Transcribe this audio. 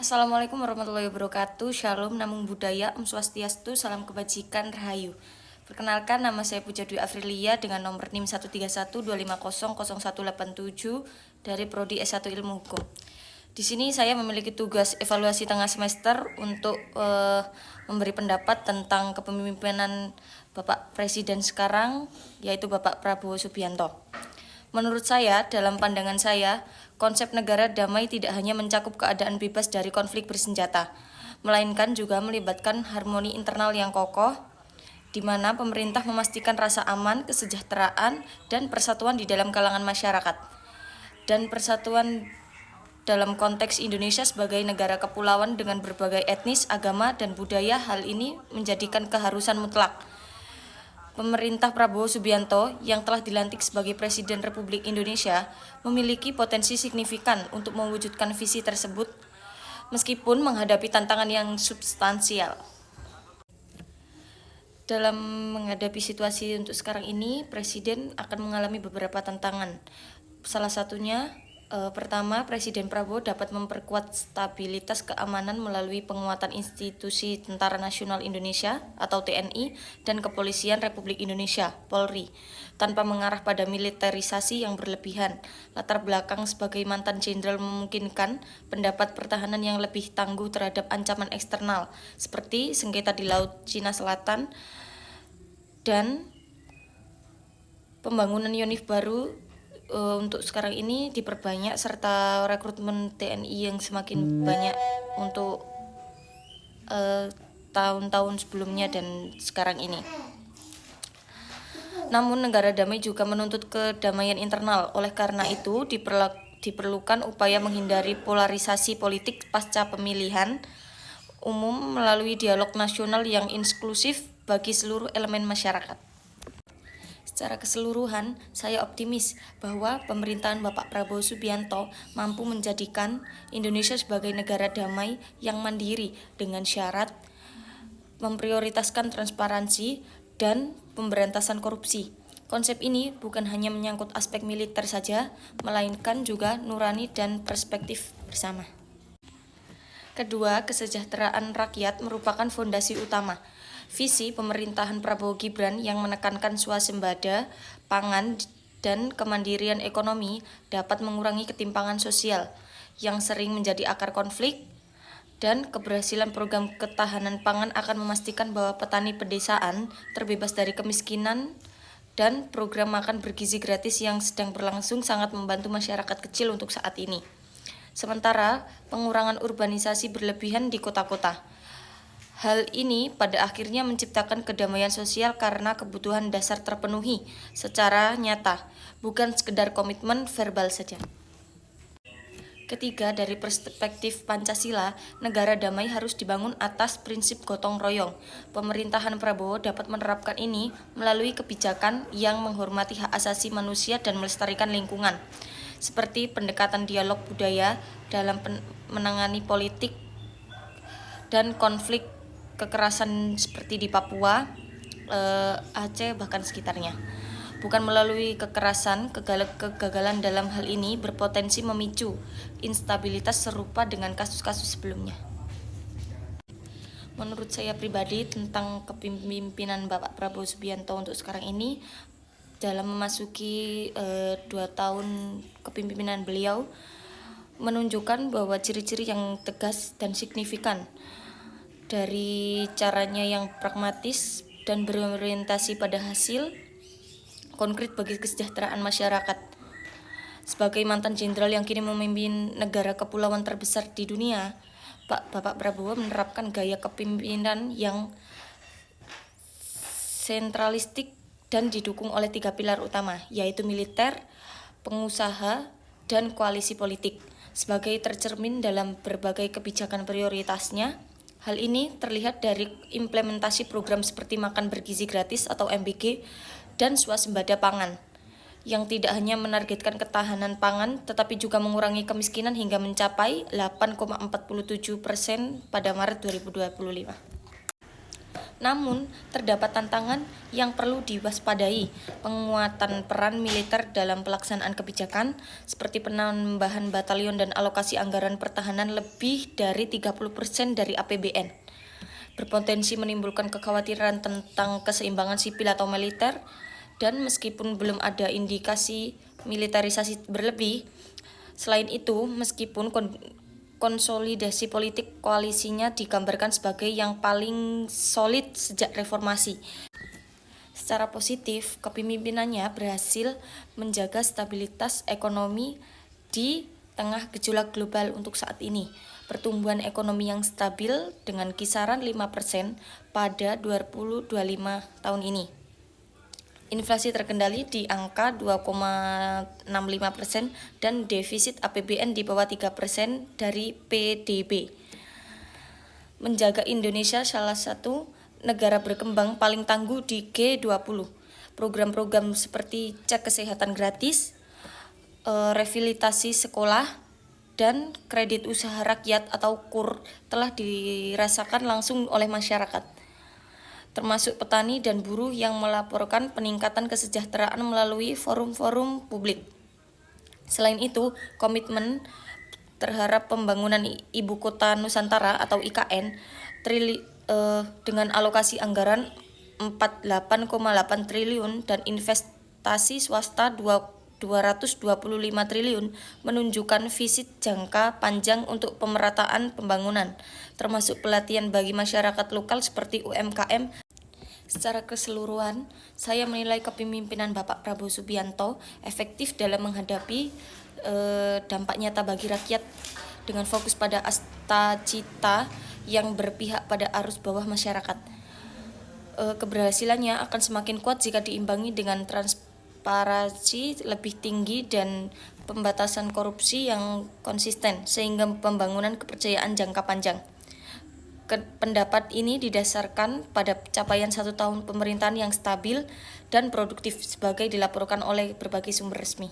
Assalamualaikum warahmatullahi wabarakatuh. Shalom, Namo Buddhaya, Om Swastiastu, Salam Kebajikan, Rahayu. Perkenalkan, nama saya Puja Dwi Afrilia dengan nomor NIM 13125000187 dari Prodi S1 Ilmu Hukum. Di sini saya memiliki tugas evaluasi tengah semester untuk memberi pendapat tentang kepemimpinan Bapak Presiden sekarang, yaitu Bapak Prabowo Subianto. Menurut saya, dalam pandangan saya, konsep negara damai tidak hanya mencakup keadaan bebas dari konflik bersenjata, melainkan juga melibatkan harmoni internal yang kokoh, di mana pemerintah memastikan rasa aman, kesejahteraan, dan persatuan di dalam kalangan masyarakat. Dan persatuan dalam konteks Indonesia sebagai negara kepulauan dengan berbagai etnis, agama, dan budaya, hal ini menjadikan keharusan mutlak. Pemerintah Prabowo Subianto yang telah dilantik sebagai Presiden Republik Indonesia memiliki potensi signifikan untuk mewujudkan visi tersebut meskipun menghadapi tantangan yang substansial. Dalam menghadapi situasi untuk sekarang ini, Presiden akan mengalami beberapa tantangan. Salah satunya, pertama, Presiden Prabowo dapat memperkuat stabilitas keamanan melalui penguatan institusi Tentara Nasional Indonesia atau TNI dan Kepolisian Republik Indonesia (Polri), tanpa mengarah pada militerisasi yang berlebihan. Latar belakang sebagai mantan jenderal memungkinkan pendapat pertahanan yang lebih tangguh terhadap ancaman eksternal, seperti sengketa di Laut Cina Selatan dan pembangunan unit baru untuk sekarang ini diperbanyak, serta rekrutmen TNI yang semakin banyak untuk tahun-tahun sebelumnya dan sekarang ini. Namun negara damai juga menuntut kedamaian internal. Oleh karena itu diperlukan upaya menghindari polarisasi politik pasca pemilihan umum melalui dialog nasional yang inklusif bagi seluruh elemen masyarakat. Secara keseluruhan, saya optimis bahwa pemerintahan Bapak Prabowo Subianto mampu menjadikan Indonesia sebagai negara damai yang mandiri dengan syarat memprioritaskan transparansi dan pemberantasan korupsi. Konsep ini bukan hanya menyangkut aspek militer saja, melainkan juga nurani dan perspektif bersama. Kedua, kesejahteraan rakyat merupakan fondasi utama. Visi pemerintahan Prabowo Gibran yang menekankan swasembada, pangan, dan kemandirian ekonomi dapat mengurangi ketimpangan sosial yang sering menjadi akar konflik, dan keberhasilan program ketahanan pangan akan memastikan bahwa petani pedesaan terbebas dari kemiskinan, dan program makan bergizi gratis yang sedang berlangsung sangat membantu masyarakat kecil untuk saat ini. Sementara pengurangan urbanisasi berlebihan di kota-kota. Hal ini pada akhirnya menciptakan kedamaian sosial karena kebutuhan dasar terpenuhi secara nyata, bukan sekedar komitmen verbal saja. Ketiga, dari perspektif Pancasila, negara damai harus dibangun atas prinsip gotong royong. Pemerintahan Prabowo dapat menerapkan ini melalui kebijakan yang menghormati hak asasi manusia dan melestarikan lingkungan, seperti pendekatan dialog budaya dalam menangani politik dan konflik kekerasan seperti di Papua, Aceh, bahkan sekitarnya. Bukan melalui kekerasan, kegagalan dalam hal ini berpotensi memicu instabilitas serupa dengan kasus-kasus sebelumnya. Menurut saya pribadi tentang kepemimpinan Bapak Prabowo Subianto untuk sekarang ini, dalam memasuki 2 tahun kepemimpinan beliau, menunjukkan bahwa ciri-ciri yang tegas dan signifikan dari caranya yang pragmatis dan berorientasi pada hasil konkret bagi kesejahteraan masyarakat. Sebagai mantan jenderal yang kini memimpin negara kepulauan terbesar di dunia, Bapak Prabowo menerapkan gaya kepemimpinan yang sentralistik dan didukung oleh 3 pilar utama, yaitu militer, pengusaha, dan koalisi politik. Sebagai tercermin dalam berbagai kebijakan prioritasnya, hal ini terlihat dari implementasi program seperti makan bergizi gratis atau MBG dan swasembada pangan, yang tidak hanya menargetkan ketahanan pangan, tetapi juga mengurangi kemiskinan hingga mencapai 8,47% pada Maret 2025. Namun, terdapat tantangan yang perlu diwaspadai. Penguatan peran militer dalam pelaksanaan kebijakan, seperti penambahan batalion dan alokasi anggaran pertahanan lebih dari 30% dari APBN, berpotensi menimbulkan kekhawatiran tentang keseimbangan sipil atau militer, dan meskipun belum ada indikasi militerisasi berlebih, selain itu, meskipun konsolidasi politik koalisinya digambarkan sebagai yang paling solid sejak reformasi. Secara positif, kepemimpinannya berhasil menjaga stabilitas ekonomi di tengah gejolak global untuk saat ini. Pertumbuhan ekonomi yang stabil dengan kisaran 5% pada 2025 tahun ini. Inflasi terkendali di angka 2,65% dan defisit APBN di bawah 3% dari PDB. Menjaga Indonesia salah satu negara berkembang paling tangguh di G20. Program-program seperti cek kesehatan gratis, revitalisasi sekolah, dan kredit usaha rakyat atau KUR telah dirasakan langsung oleh masyarakat, termasuk petani dan buruh yang melaporkan peningkatan kesejahteraan melalui forum-forum publik. Selain itu, komitmen terhadap pembangunan Ibu Kota Nusantara atau IKN dengan alokasi anggaran 48,8 triliun dan investasi swasta 225 triliun menunjukkan visi jangka panjang untuk pemerataan pembangunan, termasuk pelatihan bagi masyarakat lokal seperti UMKM. Secara keseluruhan, saya menilai kepemimpinan Bapak Prabowo Subianto efektif dalam menghadapi dampak nyata bagi rakyat dengan fokus pada asta cita yang berpihak pada arus bawah masyarakat. Keberhasilannya akan semakin kuat jika diimbangi dengan transparansi lebih tinggi dan pembatasan korupsi yang konsisten, sehingga pembangunan kepercayaan jangka panjang. Pendapat ini didasarkan pada capaian 1 tahun pemerintahan yang stabil dan produktif sebagai dilaporkan oleh berbagai sumber resmi.